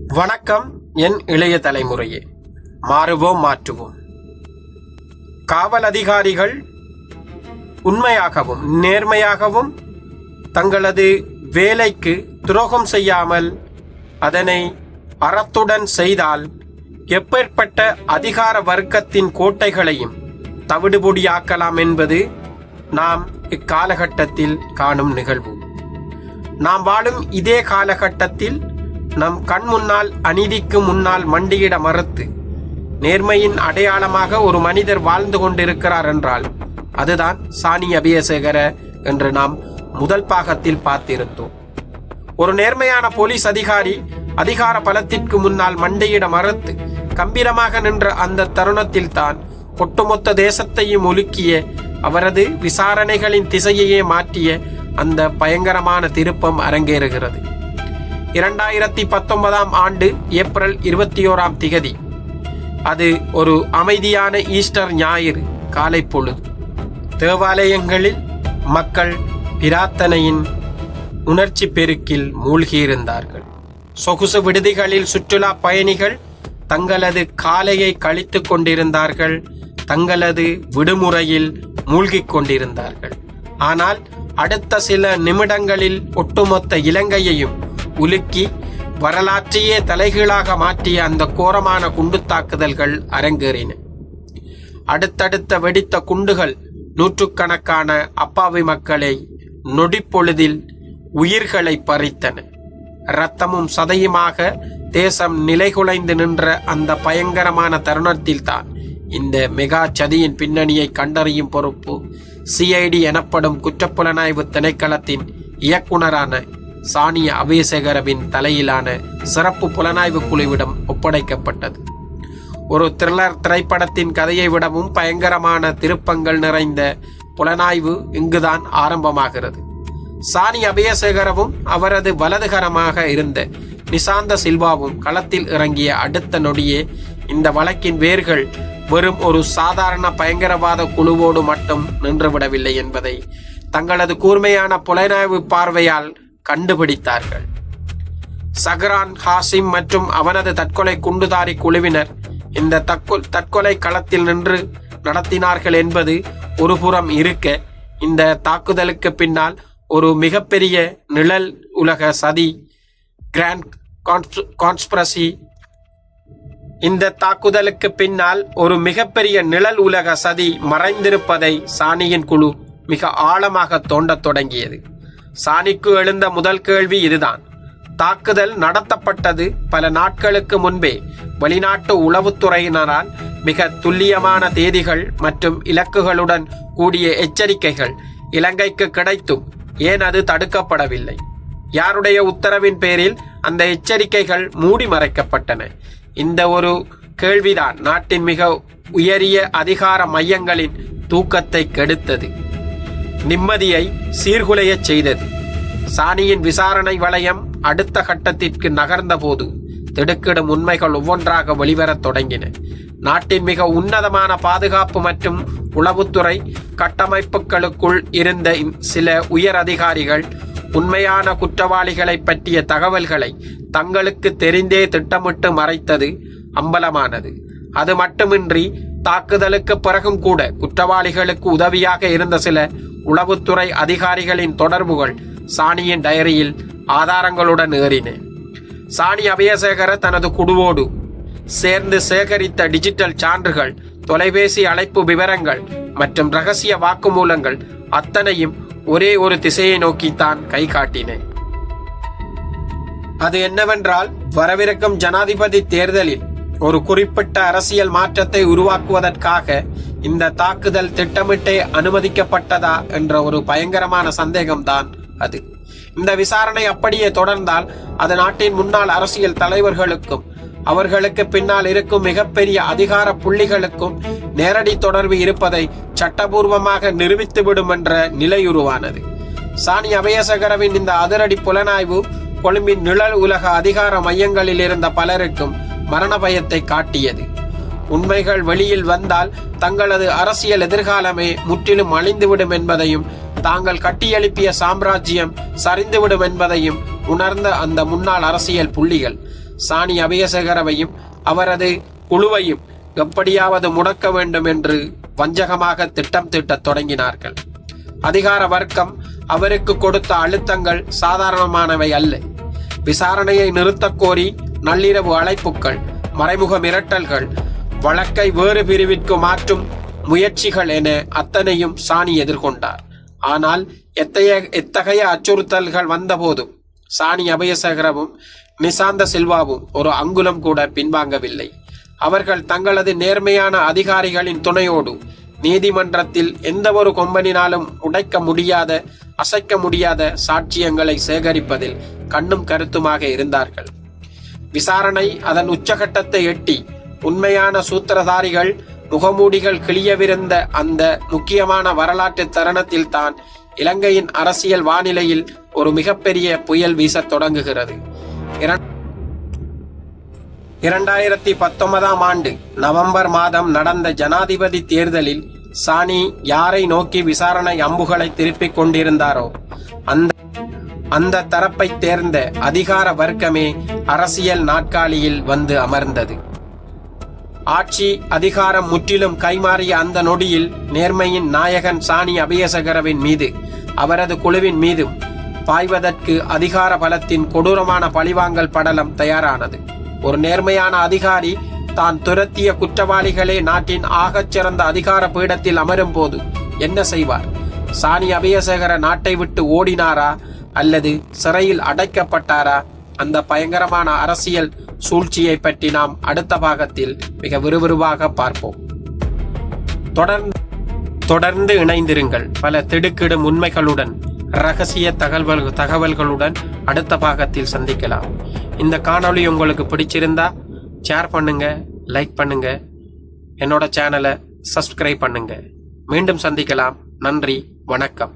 வணக்கம் என் இளைய தலைமுறையே. மாறுவோம், மாற்றுவோம். காவல் அதிகாரிகள் உண்மையாகவும் நேர்மையாகவும் தங்களது வேலைக்கு துரோகம் செய்யாமல் அதனை அறத்துடன் செய்தால் எப்பேற்பட்ட அதிகார வர்க்கத்தின் கோட்டைகளையும் தவிடுபொடியாக்கலாம் என்பது நாம் இக்காலகட்டத்தில் காணும் நிகழ்வு. நாம் வாழும் இதே காலகட்டத்தில் நம் கண் முன்னால் அநீதிக்கு முன்னால் மண்டியிட மறுத்து நேர்மையின் அடையாளமாக ஒரு மனிதர் வாழ்ந்து கொண்டிருக்கிறார் என்றால் அதுதான் சாணி அபேசேகர என்று நாம் முதல் பாகத்தில் பார்த்திருந்தோம். ஒரு நேர்மையான போலீஸ் அதிகாரி அதிகார பலத்திற்கு முன்னால் மண்டியிட மறுத்து கம்பீரமாக நின்ற அந்த தருணத்தில் தான் ஒட்டுமொத்த தேசத்தையும் ஒலுக்கிய அவரது விசாரணைகளின் திசையையே மாற்றிய அந்த பயங்கரமான திருப்பம் அரங்கேறுகிறது. 2019 ஆண்டு ஏப்ரல் 21 அது ஒரு அமைதியான ஈஸ்டர் ஞாயிறு காலை பொழுது. தேவாலயங்களில் மக்கள் பிரார்த்தனையின் உணர்ச்சி பெருக்கில் மூழ்கியிருந்தார்கள். சொகுசு விடுதிகளில் சுற்றுலா பயணிகள் தங்களது காலையை கழித்து கொண்டிருந்தார்கள், தங்களது விடுமுறையில் மூழ்கிக் கொண்டிருந்தார்கள். ஆனால் அடுத்த சில நிமிடங்களில் ஒட்டுமொத்த இலங்கையையும் உலுக்கி வரலாற்றையே தலைகீழாக மாற்றிய அந்த கோரமான குண்டு தாக்குதல்கள் அரங்கேறின. அடுத்தடுத்த வெடித்த குண்டுகள் நூற்றுக்கணக்கான அப்பாவி மக்களை நொடிப்பொழுதில் உயிர்களை பறித்தன. இரத்தமும் சதையுமாக தேசம் நிலைகுலைந்து நின்ற அந்த பயங்கரமான தருணத்தில் தான் இந்த மெகா சதியின் பின்னணியை கண்டறியும் பொறுப்பு சிஐடி எனப்படும் குற்றப்புலனாய்வு திணைக்களத்தின் இயக்குனரான சாணி அபேசேகரவின் தலையிலான சிறப்பு புலனாய்வு குழுவிடம் ஒப்படைக்கப்பட்டது. ஒரு த்ரில்லர் திரைப்படத்தின் கதையை விடவும் பயங்கரமான திருப்பங்கள் நிறைந்த புலனாய்வு இங்குதான் ஆரம்பமாகிறது. சாணி அபேசேகரவும் அவரது வலதுகரமாக இருந்த நிசாந்த சில்வாவும் களத்தில் இறங்கிய அடுத்த நொடியே இந்த வழக்கின் வேர்கள் வெறும் ஒரு சாதாரண பயங்கரவாத குழுவோடு மட்டும் நின்றுவிடவில்லை என்பதை தங்களது கூர்மையான புலனாய்வு பார்வையால் கண்டுபிடித்தார்கள். சஹ்ரான் ஹாசிம் மற்றும் அவனது தற்கொலை குண்டுதாரி குழுவினர் இந்த தற்கொலை களத்தில் நின்று நடத்தினார்கள் என்பது ஒரு புறம் இருக்க, இந்த தாக்குதலுக்கு பின்னால் ஒரு மிகப்பெரிய நிழல் உலக சதி கிராண்ட் கான்ஸ்பிரசி இந்த தாக்குதலுக்கு பின்னால் ஒரு மிகப்பெரிய நிழல் உலக சதி மறைந்திருப்பதை சாணியின் குழு மிக ஆழமாக தோண்டத் தொடங்கியது. சாணிக்கு எழுந்த முதல் கேள்வி இதுதான். தாக்குதல் நடத்தப்பட்டது பல நாட்களுக்கு முன்பே வெளிநாட்டு உளவுத்துறையினரால் மிக துல்லியமான தேதிகள் மற்றும் இலக்குகளுடன் கூடிய எச்சரிக்கைகள் இலங்கைக்கு கிடைத்தும் ஏன் அது தடுக்கப்படவில்லை? யாருடைய உத்தரவின் பேரில் அந்த எச்சரிக்கைகள் மூடி மறைக்கப்பட்டன? இந்த ஒரு கேள்விதான் நாட்டின் மிக உயரிய அதிகார மையங்களின் தூக்கத்தை கெடுத்தது, நிம்மதியை சீர்குலைய செய்தது. சாணியின் விசாரணை வளையம் அடுத்த கட்டத்திற்கு நகர்ந்த போது திடுக்கிடும் உண்மைகள் ஒவ்வொன்றாக வெளிவரத் தொடங்கின. நாட்டின் மிக உன்னதமான பாதுகாப்பு மற்றும் உளவுத்துறை கட்டமைப்புகளுக்குள் இருந்த சில உயர் அதிகாரிகள் உண்மையான குற்றவாளிகளை பற்றிய தகவல்களை தங்களுக்கு தெரிந்தே திட்டமிட்டு மறைத்தது அம்பலமானது. அது மட்டுமின்றி தாக்குதலுக்கு பிறகும் கூட குற்றவாளிகளுக்கு உதவியாக இருந்த சில உளவுத்துறை அதிகாரிகளின் தொடர்புகள் சாணியின் டைரியில் ஆதாரங்களுடன் ஏறின. சாணி அபேசேகர தனது குழுவோடு சேர்ந்து சேகரித்த டிஜிட்டல் சான்றுகள், தொலைபேசி அழைப்பு விவரங்கள் மற்றும் இரகசிய வாக்குமூலங்கள் அத்தனையும் ஒரே ஒரு திசையை நோக்கித்தான் கை காட்டின. அது என்னவென்றால், வரவிருக்கும் ஜனாதிபதி தேர்தலில் ஒரு குறிப்பிட்ட அரசியல் மாற்றத்தை உருவாக்குவதற்காக இந்த தாக்குதல் திட்டமிட்டே அனுமதிக்கப்பட்டதா என்ற ஒரு பயங்கரமான சந்தேகம்தான் அது. இந்த விசாரணை அப்படியே தொடர்ந்தால் அது நாட்டின் முன்னாள் அரசியல் தலைவர்களுக்கும் அவர்களுக்கு பின்னால் இருக்கும் மிகப்பெரிய அதிகார புள்ளிகளுக்கும் நேரடி தொடர்பு இருப்பதை சட்டபூர்வமாக நிரூபித்துவிடும் என்ற நிலை உருவானது. சாணி அபேசேகரவின் இந்த அதிரடி புலனாய்வு கொழும்பின் நிழல் உலக அதிகார மையங்களில் இருந்த பலருக்கும் மரண பயத்தை காட்டியது. உண்மைகள் வெளியில் வந்தால் தங்களது அரசியல் எதிர்காலமே முற்றிலும் அழிந்துவிடும் என்பதையும் தாங்கள் கட்டியெழுப்பிய சாம்ராஜ்யம் சரிந்துவிடும் என்பதையும் உணர்ந்த அந்த முன்னாள் அரசியல் புள்ளிகள் சாணி அபேசகரவையும் அவரது குழுவையும் எப்படியாவது முடக்க வேண்டும் என்று வஞ்சகமாக திட்டம் தீட்டத் தொடங்கினார்கள். அதிகார வர்க்கம் அவருக்கு கொடுத்த அழுத்தங்கள் சாதாரணமானவை அல்ல. விசாரணையை நிறுத்தக் கோரி நள்ளிரவு அழைப்புகள், மறைமுக மிரட்டல்கள், வழக்கை வேறு பிரிவிற்கு மாற்றும் முயற்சிகள் என அத்தனையும் சாணி எதிர்கொண்டார். ஆனால் எத்தகைய அச்சுறுத்தல்கள் வந்தபோதும் சாணி அபேசகரவும் நிசாந்த சில்வாவும் ஒரு அங்குலம் கூட பின்வாங்கவில்லை. அவர்கள் தங்களது நேர்மையான அதிகாரிகளின் துணையோடு நீதிமன்றத்தில் எந்த ஒரு கொம்பனினாலும் உடைக்க முடியாத, அசைக்க முடியாத சாட்சியங்களை சேகரிப்பதில் கண்ணும் கருத்துமாக இருந்தார்கள். விசாரணை அதன் உச்சகட்டத்தை எட்டி உண்மையான சூத்திரதாரிகள் முகமூடிகள் கிளியவிருந்த அந்த முக்கியமான வரலாற்று தருணத்தில் தான் இலங்கையின் அரசியல் வானிலையில் ஒரு மிகப்பெரிய புயல் வீசத் தொடங்குகிறது. 2019 ஆண்டு நவம்பர் மாதம் நடந்த ஜனாதிபதி தேர்தலில் சாணி யாரை நோக்கி விசாரணை அம்புகளை திருப்பிக் கொண்டிருந்தாரோ அந்த தரப்பை தேர்ந்த அதிகார வர்க்கமே அரசியல் நாற்காலியில் வந்து அமர்ந்தது. ஆட்சி அதிகாரம் முற்றிலும் கைமாறிய அந்த நொடியில் நேர்மையின் நாயகன் சாணி அபேசகரவின் மீது அவரது குழுவின் மீதும் பாய்வதற்கு அதிகார பலத்தின் கொடூரமான பழிவாங்கல் படலம் தயாரானது. ஒரு நேர்மையான அதிகாரி தான் துரத்திய குற்றவாளிகளே நாட்டின் ஆகச்சிறந்த அதிகார பீடத்தில் அமரும் போது என்ன செய்வார்? சாணி அபேசகர நாட்டை விட்டு ஓடினாரா அல்லது சிறையில் அடைக்கப்பட்டாரா? அந்த பயங்கரமான அரசியல் சூழ்ச்சியை பற்றி நாம் அடுத்த பாகத்தில் மிக விறுவிறுவாக பார்ப்போம். தொடர்ந்து இணைந்திருங்கள். பல திடுக்கிடும் உண்மைகளுடன், ரகசிய தகவல்களுடன் அடுத்த பாகத்தில் சந்திக்கலாம். இந்த காணொளி உங்களுக்கு பிடிச்சிருந்தா ஷேர் பண்ணுங்க, லைக் பண்ணுங்க, என்னோட சேனலை சப்ஸ்கிரைப் பண்ணுங்க. மீண்டும் சந்திக்கலாம். நன்றி, வணக்கம்.